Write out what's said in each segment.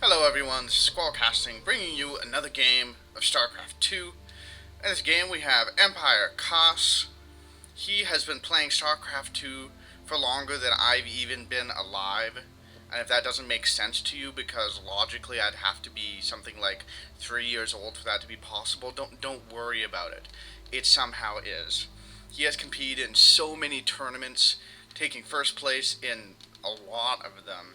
Hello everyone, this is Squallcasting, bringing you another game of StarCraft 2. In this game we have Empire Koss. He has been playing StarCraft 2 for longer than I've even been alive. And if that doesn't make sense to you, because logically I'd have to be something like 3 years old for that to be possible, don't worry about it. It somehow is. He has competed in so many tournaments, taking first place in a lot of them.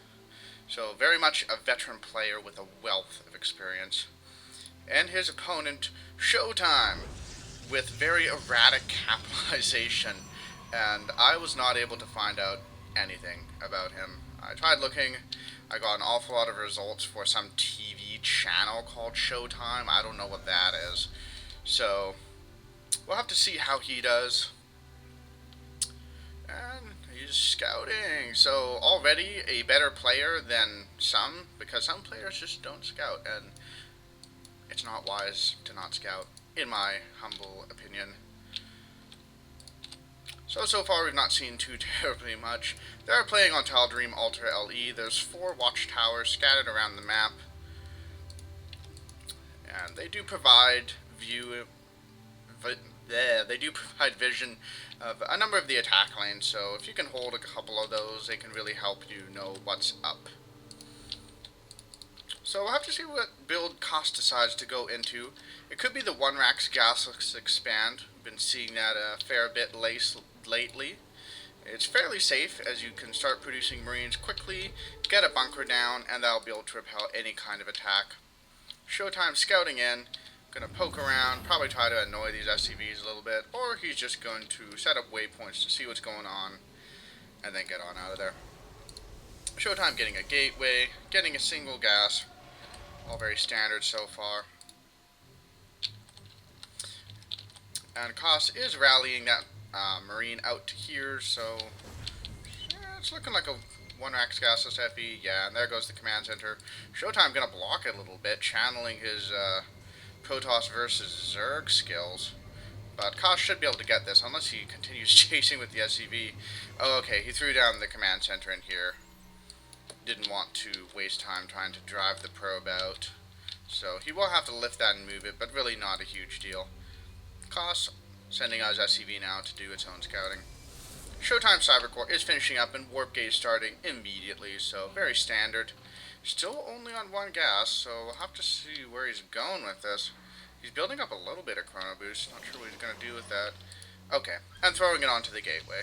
So, very much a veteran player with a wealth of experience. And his opponent, Showtime, with very erratic capitalization. And I was not able to find out anything about him. I tried looking, I got an awful lot of results for some TV channel called Showtime. I don't know what that is. So, we'll have to see how he does. And he's scouting. So already a better player than some, because some players just don't scout, and it's not wise to not scout, in my humble opinion. So far we've not seen too terribly much. They're playing on Tal'Darim Altar LE. There's 4 watchtowers scattered around the map, and they do provide vision of a number of the attack lanes, so if you can hold a couple of those, they can really help you know what's up. So we'll have to see what build Koss decides to go into. It could be the 1-Rax Gasless Expand. We've been seeing that a fair bit lately. It's fairly safe, as you can start producing Marines quickly, get a bunker down, and that'll be able to repel any kind of attack. Showtime scouting in. Gonna poke around, probably try to annoy these SCVs a little bit, or he's just going to set up waypoints to see what's going on, and then get on out of there. Showtime getting a gateway, getting a single gas, all very standard so far. And Koss is rallying that Marine out to here, so yeah, it's looking like a 1-Rax Gasless FE. Yeah, and there goes the command center. Showtime gonna block it a little bit, channeling his Protoss versus Zerg skills. But Koss should be able to get this, unless he continues chasing with the SCV. Oh, okay, he threw down the command center in here. Didn't want to waste time trying to drive the probe out. So he will have to lift that and move it, but really not a huge deal. Koss sending out his SCV now to do its own scouting. Showtime Cybercore is finishing up and Warp Gate starting immediately, so very standard. Still only on 1 gas, so we'll have to see where he's going with this. He's building up a little bit of chrono boost, not sure what he's going to do with that. Okay, and throwing it onto the gateway.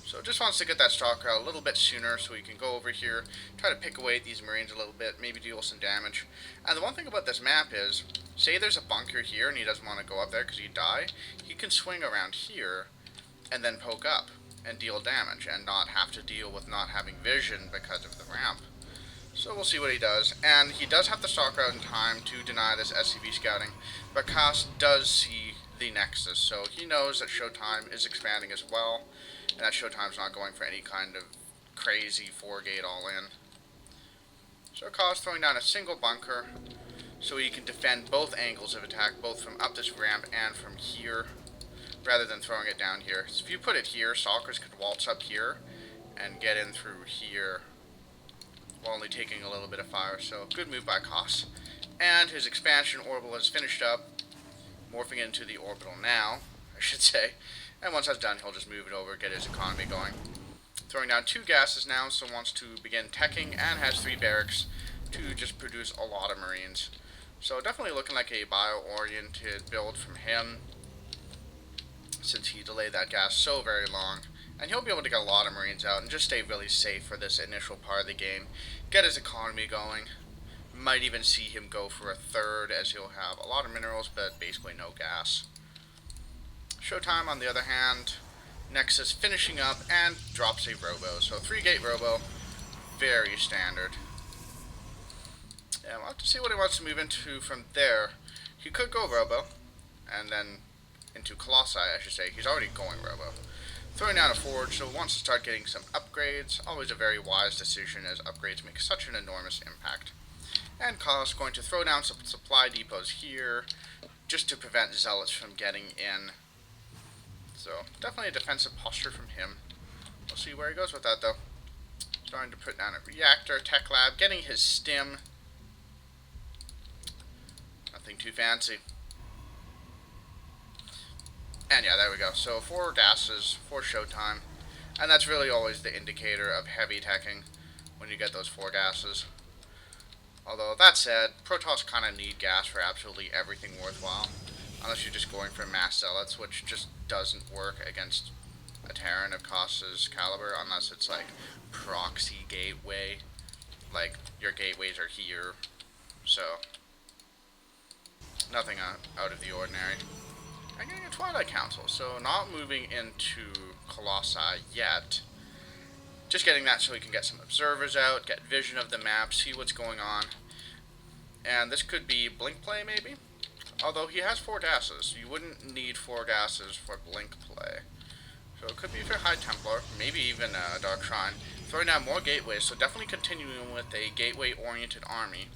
So just wants to get that stalker out a little bit sooner so he can go over here, try to pick away at these Marines a little bit, maybe deal some damage. And the one thing about this map is, say there's a bunker here and he doesn't want to go up there because he'd die, he can swing around here and then poke up and deal damage and not have to deal with not having vision because of the ramp. So we'll see what he does, and he does have the stalker out in time to deny this SCV scouting, but Koss does see the Nexus, so he knows that Showtime is expanding as well, and that Showtime's not going for any kind of crazy 4-gate all-in. So Koss throwing down a single bunker, so he can defend both angles of attack, both from up this ramp and from here, rather than throwing it down here. So if you put it here, stalkers could waltz up here and get in through here, while only taking a little bit of fire, so good move by Koss. And his expansion orbital is finished up, morphing into the orbital now, I should say. And once that's done, he'll just move it over, get his economy going. Throwing down 2 gases now, so wants to begin teching, and has 3 barracks to just produce a lot of Marines. So definitely looking like a bio-oriented build from him, since he delayed that gas so very long. And he'll be able to get a lot of Marines out and just stay really safe for this initial part of the game. Get his economy going. Might even see him go for a 3rd, as he'll have a lot of minerals, but basically no gas. Showtime, on the other hand, Nexus finishing up and drops a Robo. So 3-gate Robo, very standard. And we'll have to see what he wants to move into from there. He could go Robo, and then into Colossi, I should say. He's already going Robo. Throwing down a forge, so wants to start getting some upgrades. Always a very wise decision, as upgrades make such an enormous impact. And Koss going to throw down some supply depots here, just to prevent zealots from getting in. So definitely a defensive posture from him. We'll see where he goes with that, though. Starting to put down a reactor, tech lab, getting his stim. Nothing too fancy. And yeah, there we go. So 4 gases for Showtime. And that's really always the indicator of heavy attacking when you get those 4 gases. Although, that said, Protoss kind of need gas for absolutely everything worthwhile. Unless you're just going for mass zealots, which just doesn't work against a Terran of Costa's caliber, unless it's like proxy gateway. Like, your gateways are here. So, nothing out of the ordinary. I'm getting a Twilight Council, so not moving into Colossi yet. Just getting that so we can get some observers out, get vision of the map, see what's going on. And this could be blink play, maybe? Although he has 4 gases. You wouldn't need 4 gases for blink play. So it could be for High Templar, maybe even Dark Shrine. Throwing down more gateways, so definitely continuing with a gateway-oriented army.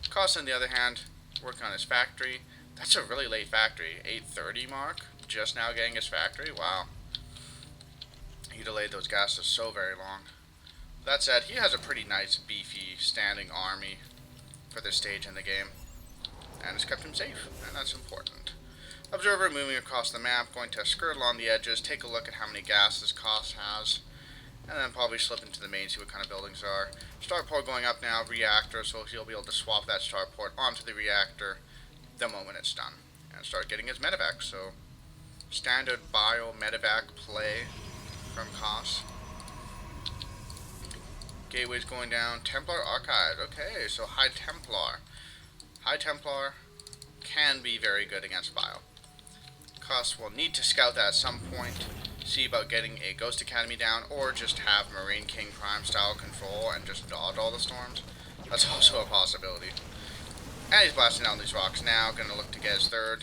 Koss, on the other hand, working on his factory. That's a really late factory. 8:30 mark? Just now getting his factory? Wow. He delayed those gases so very long. That said, he has a pretty nice, beefy, standing army for this stage in the game. And it's kept him safe, and that's important. Observer moving across the map, going to skirt along the edges, take a look at how many gases Koss has, and then probably slip into the main, see what kind of buildings are. Starport going up now, reactor, so he'll be able to swap that starport onto the reactor the moment it's done, and start getting his medevac. So, standard bio medevac play from Koss. Gateways going down. Templar Archive. Okay, so High Templar. High Templar can be very good against bio. Koss will need to scout that at some point, see about getting a Ghost Academy down, or just have Marine King Prime style control and just dodge all the storms. That's also a possibility. And he's blasting down these rocks now, going to look to get his 3rd,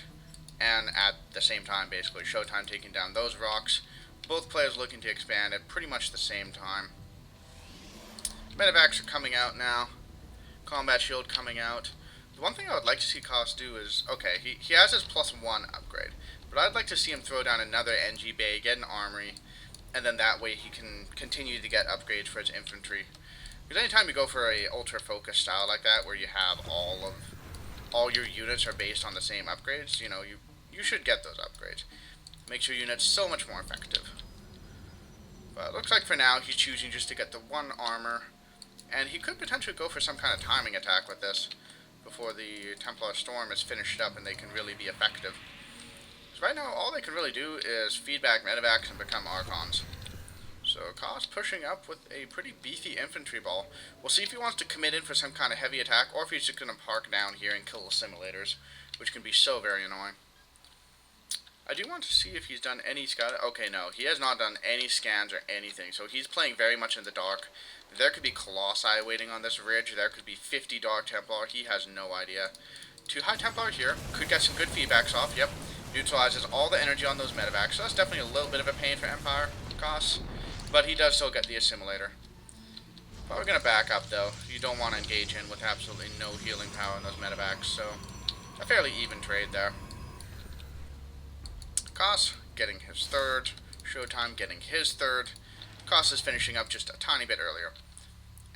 and at the same time, basically, Showtime taking down those rocks. Both players looking to expand at pretty much the same time. Medevacs are coming out now. Combat Shield coming out. The one thing I would like to see Koss do is, okay, he has his +1 upgrade, but I'd like to see him throw down another NG Bay, get an armory, and then that way he can continue to get upgrades for his infantry. Because anytime you go for a ultra focus style like that, where you have all your units are based on the same upgrades, you know, you should get those upgrades. Makes your units so much more effective. But it looks like for now he's choosing just to get the 1 armor, and he could potentially go for some kind of timing attack with this before the Templar Storm is finished up and they can really be effective. So right now all they can really do is feedback medevacs and become Archons. So Koss pushing up with a pretty beefy infantry ball. We'll see if he wants to commit in for some kind of heavy attack, or if he's just going to park down here and kill the simulators, which can be so very annoying. I do want to see if he's done any scout. Okay, no, he has not done any scans or anything, so he's playing very much in the dark. There could be Colossi waiting on this ridge, there could be 50 Dark Templar, he has no idea. 2 High Templar here, could get some good feedbacks off, yep. Neutralizes all the energy on those medevacs, so that's definitely a little bit of a pain for Empire Koss. But he does still get the assimilator. Probably going to back up, though. You don't want to engage in with absolutely no healing power in those medevacs, so a fairly even trade there. Koss getting his 3rd. Showtime getting his 3rd. Koss is finishing up just a tiny bit earlier.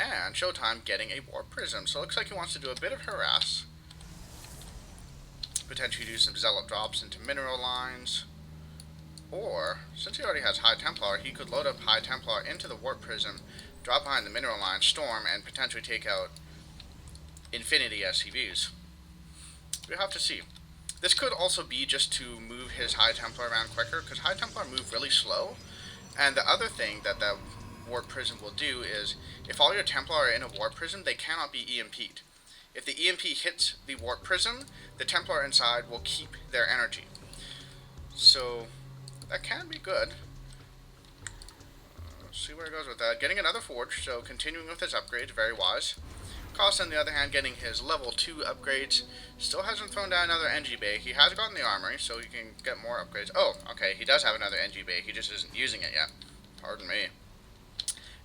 And Showtime getting a Warp Prism, so it looks like he wants to do a bit of harass. Potentially do some Zealot drops into mineral lines. Or, since he already has High Templar, he could load up High Templar into the Warp Prism, drop behind the mineral line, storm, and potentially take out Infinity SCVs. We'll have to see. This could also be just to move his High Templar around quicker, because High Templar move really slow. And the other thing that the Warp Prism will do is, if all your Templar are in a Warp Prism, they cannot be EMP'd. If the EMP hits the Warp Prism, the Templar inside will keep their energy. So that can be good. Let's see where it goes with that. Getting another forge, so continuing with his upgrades, very wise. Koss, on the other hand, getting his level 2 upgrades. Still hasn't thrown down another NG Bay. He has gotten the armory, so he can get more upgrades. Oh, okay, he does have another NG Bay. He just isn't using it yet. Pardon me.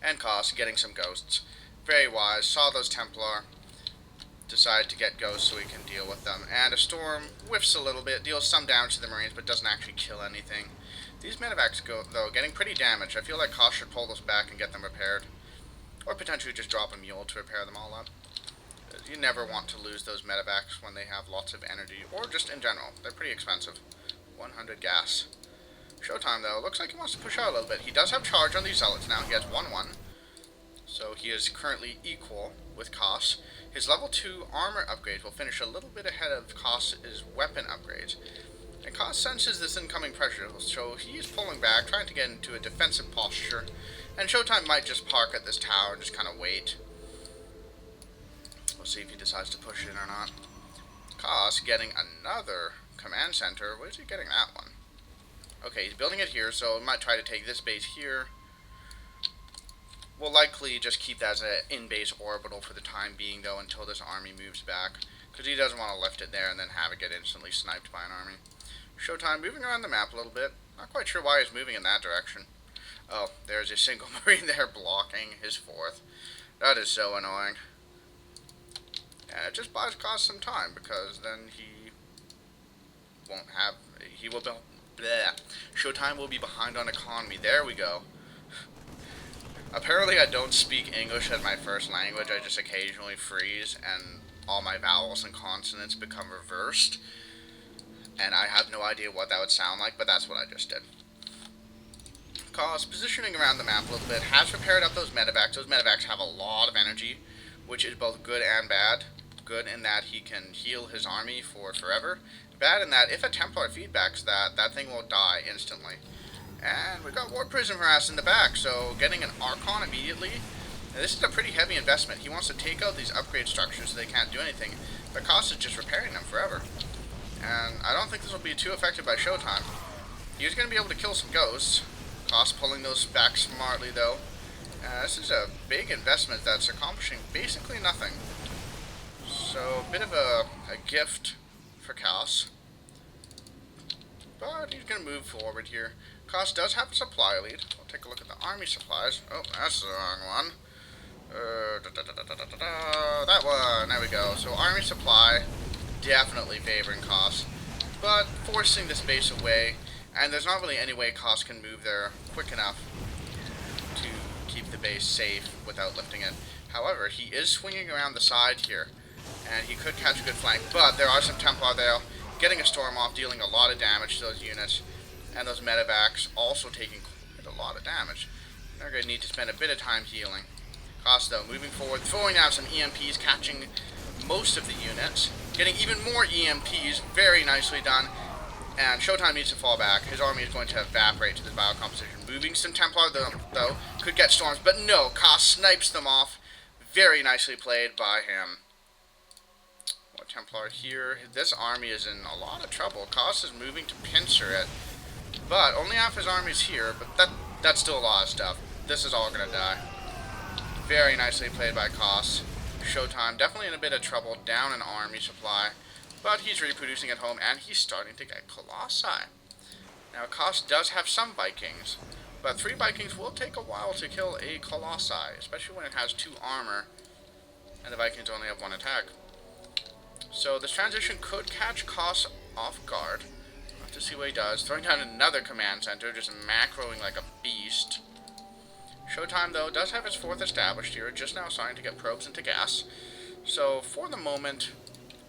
And Koss getting some ghosts. Very wise. Saw those Templar. Decided to get ghosts so he can deal with them. And a storm whiffs a little bit, deals some damage to the Marines, but doesn't actually kill anything. These medevacs go, though, getting pretty damaged. I feel like Koss should pull those back and get them repaired. Or potentially just drop a mule to repair them all up. You never want to lose those medevacs when they have lots of energy, or just in general. They're pretty expensive. 100 gas. Showtime, though, looks like he wants to push out a little bit. He does have charge on these zealots now. He has 1-1. So he is currently equal with Koss. His level 2 armor upgrades will finish a little bit ahead of Koss's weapon upgrades. And Koss senses this incoming pressure, so he is pulling back, trying to get into a defensive posture. And Showtime might just park at this tower and just kind of wait. We'll see if he decides to push it or not. Koss getting another command center. Where is he getting that one? Okay, he's building it here, so he might try to take this base here. We'll likely just keep that as an in-base orbital for the time being, though, until this army moves back. Because he doesn't want to lift it there and then have it get instantly sniped by an army. Showtime moving around the map a little bit. Not quite sure why he's moving in that direction. Oh, there's a single marine there blocking his 4th. That is so annoying. And it just buys Koss some time, because then he won't have... He will be... Bleh. Showtime will be behind on economy. There we go. Apparently I don't speak English as my first language. I just occasionally freeze, and all my vowels and consonants become reversed. And I have no idea what that would sound like, but that's what I just did. Koss, positioning around the map a little bit, has repaired up those medevacs. Those medevacs have a lot of energy, which is both good and bad. Good in that he can heal his army for forever. Bad in that if a Templar feedbacks that thing will die instantly. And we got War Prison Harass in the back, so getting an Archon immediately. Now, this is a pretty heavy investment. He wants to take out these upgrade structures so they can't do anything, but Koss is just repairing them forever. And I don't think this will be too affected by Showtime. He's going to be able to kill some ghosts. Koss pulling those back smartly, though. This is a big investment that's accomplishing basically nothing. So, a bit of a gift for Koss. But he's going to move forward here. Koss does have a supply lead. We'll take a look at the army supplies. Oh, that's the wrong one. That one. There we go. So army supply, definitely favoring Koss, but forcing this base away. And there's not really any way Koss can move there quick enough to keep the base safe without lifting it. However, he is swinging around the side here, and he could catch a good flank. But there are some Templar there, getting a storm off, dealing a lot of damage to those units. And those medevacs also taking quite a lot of damage. They're going to need to spend a bit of time healing. Koss, though, moving forward, throwing out some EMPs, catching most of the units. Getting even more EMPs, very nicely done. And Showtime needs to fall back. His army is going to evaporate to this biocomposition. Moving some Templar, though, could get storms. But no, Koss snipes them off. Very nicely played by him. More Templar here. This army is in a lot of trouble. Koss is moving to pincer it. But only half his army's here, but that's still a lot of stuff. This is all going to die. Very nicely played by Koss. Showtime definitely in a bit of trouble, down an army supply. But he's reproducing at home, and he's starting to get Colossi. Now, Koss does have some Vikings, but 3 Vikings will take a while to kill a Colossi, especially when it has 2 armor, and the Vikings only have 1 attack. So this transition could catch Koss off guard. To see what he does. Throwing down another command center, just macroing like a beast. Showtime, though, does have his 4th established here, just now starting to get probes into gas. So, for the moment,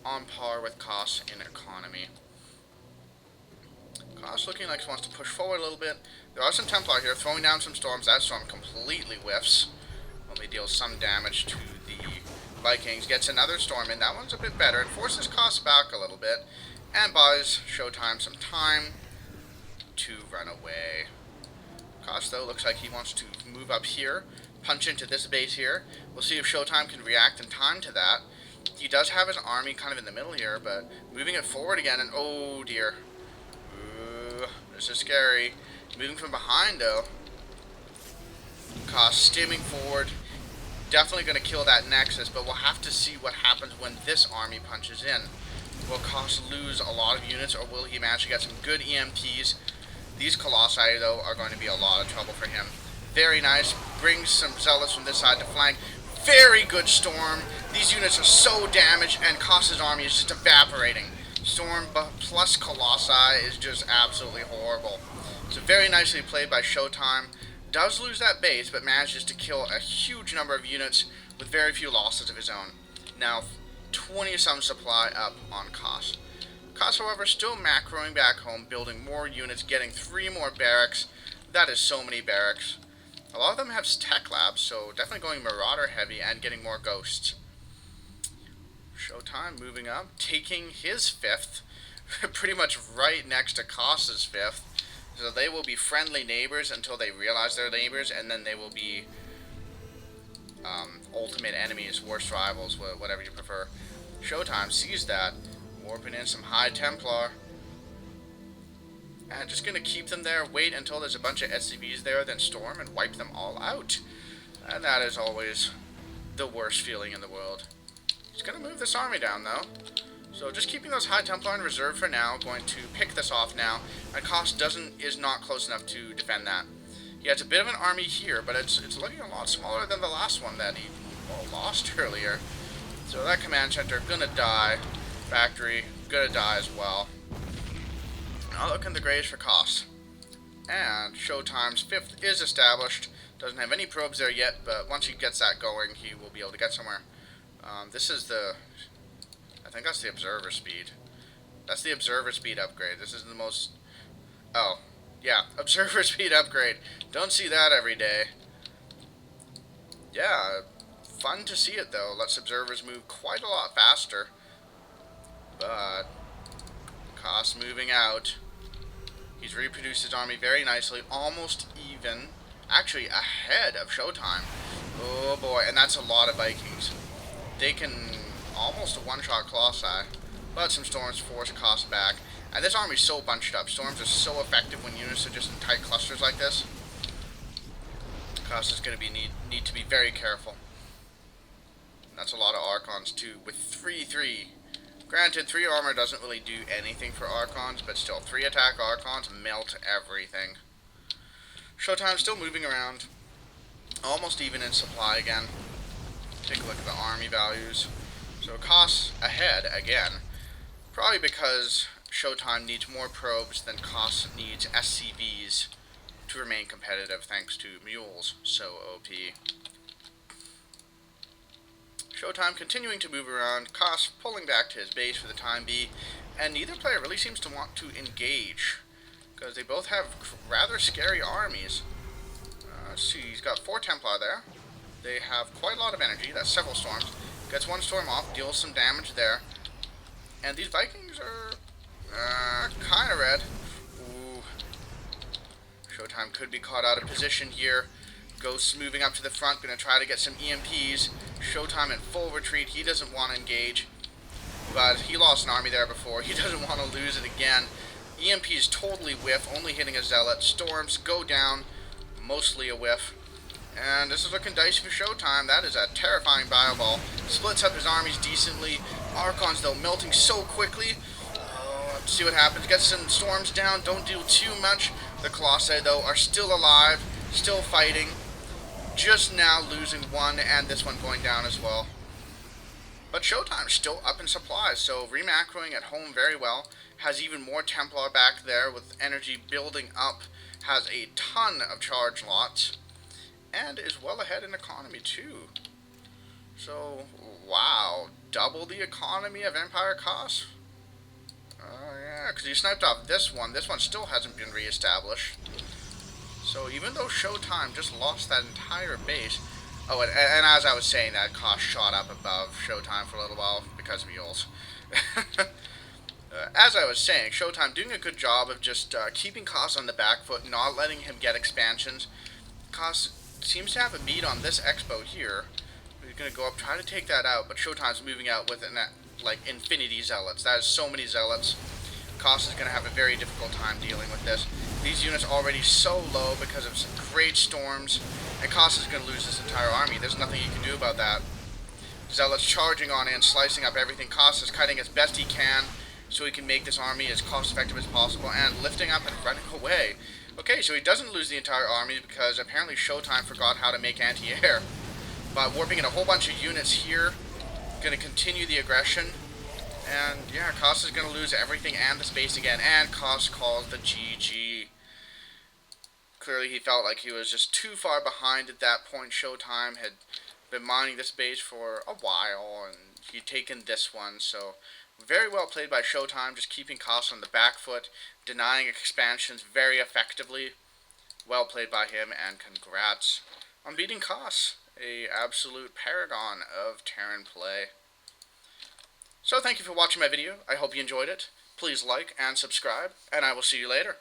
on par with Koss in economy. Koss looking like he wants to push forward a little bit. There are some Templar here, throwing down some storms. That storm completely whiffs. Only deals some damage to the Vikings. Gets another storm in. That one's a bit better. It forces Koss back a little bit. And buys Showtime some time to run away. Koss, though, looks like he wants to move up here, punch into this base here. We'll see if Showtime can react in time to that. He does have his army kind of in the middle here, but moving it forward again, and oh dear. Ooh, this is scary. Moving from behind, though. Koss stimming forward. Definitely going to kill that Nexus, but we'll have to see what happens when this army punches in. Will Koss lose a lot of units, or will he manage to get some good EMPs? These Colossi, though, are going to be a lot of trouble for him. Very nice. Brings some Zealots from this side to flank. Very good Storm. These units are so damaged, and Koss's army is just evaporating. Storm plus Colossi is just absolutely horrible. So very nicely played by Showtime. Does lose that base, but manages to kill a huge number of units with very few losses of his own. Now, 20-some supply up on Koss. Koss, however, still macroing back home, building more units, getting 3 more barracks. That is so many barracks. A lot of them have tech labs, so definitely going Marauder heavy and getting more ghosts. Showtime moving up, taking his 5th, pretty much right next to Koss's 5th. So they will be friendly neighbors until they realize they're neighbors, and then they will be ultimate enemies, worst rivals, whatever you prefer. Showtime sees that, warping in some High Templar. And just going to keep them there, wait until there's a bunch of SCVs there, then storm and wipe them all out. And that is always the worst feeling in the world. He's going to move this army down, though. So just keeping those High Templar in reserve for now. Going to pick this off now. And Koss is not close enough to defend that. He has a bit of an army here, but it's looking a lot smaller than the last one that he lost earlier. So that command center gonna die. Factory gonna die as well. Now looking the graves for Koss. And Showtime's 5th is established. Doesn't have any probes there yet, but once he gets that going, he will be able to get somewhere. This is I think that's the observer speed. That's the observer speed upgrade. This is the most... Oh, yeah, observer speed upgrade. Don't see that every day. Yeah, fun to see it though. Lets observers move quite a lot faster. But Koss moving out. He's reproduced his army very nicely, almost even, actually ahead of Showtime. Oh boy, and that's a lot of Vikings. They can almost a one-shot Colossi, but some storms force Koss back. And this army's so bunched up. Storms are so effective when units are just in tight clusters like this. Koss is going to need to be very careful. And that's a lot of Archons too, with 3-3. Granted, 3 armor doesn't really do anything for Archons, but still, 3 attack Archons melt everything. Showtime still moving around. Almost even in supply again. Take a look at the army values. So Koss ahead again. Probably because Showtime needs more probes than Koss needs SCVs to remain competitive thanks to mules. So OP. Showtime continuing to move around, Koss pulling back to his base for the time being, and neither player really seems to want to engage, because they both have rather scary armies. Let's see, he's got 4 Templar there. They have quite a lot of energy, that's several storms. Gets 1 storm off, deals some damage there. And these Vikings are kind of red. Ooh. Showtime could be caught out of position here. Ghosts moving up to the front, going to try to get some EMPs. Showtime in full retreat. He doesn't want to engage, but he lost an army there before. He doesn't want to lose it again. EMPs totally whiff, only hitting a zealot. Storms go down, mostly a whiff. And this is looking dicey for Showtime. That is a terrifying Bioball. Splits up his armies decently. Archons, though, melting so quickly. Let's see what happens. Gets some storms down. Don't do too much. The Colossi, though, are still alive. Still fighting. Just now losing 1, and this one going down as well. But Showtime's still up in supplies, so remacroing at home very well. Has even more Templar back there with energy building up. Has a ton of charge lots. And is well ahead in economy too. So, wow. Double the economy of Empire Koss? Yeah, because he sniped off this one. This one still hasn't been reestablished. So even though Showtime just lost that entire base... Oh, and as I was saying, that Koss shot up above Showtime for a little while because of mules. As I was saying, Showtime doing a good job of just keeping Koss on the back foot, not letting him get expansions. Koss seems to have a beat on this expo here. He's going to go up, try to take that out, but Showtime's moving out with like infinity zealots. That is so many zealots. Koss is going to have a very difficult time dealing with this. These units already so low because of some great storms, and Koss is going to lose his entire army. There's nothing he can do about that. Zealots charging on in, slicing up everything. Koss is cutting as best he can so he can make this army as cost effective as possible, and lifting up and running away. Okay, so he doesn't lose the entire army because apparently Showtime forgot how to make anti-air. But warping in a whole bunch of units here, going to continue the aggression. And yeah, Koss is going to lose everything and the space again, and Koss calls the GG. Clearly he felt like he was just too far behind at that point. Showtime had been mining this base for a while, and he'd taken this one. So very well played by Showtime, just keeping Koss on the back foot, denying expansions very effectively. Well played by him, and congrats on beating Koss, a absolute paragon of Terran play. So thank you for watching my video. I hope you enjoyed it. Please like and subscribe, and I will see you later.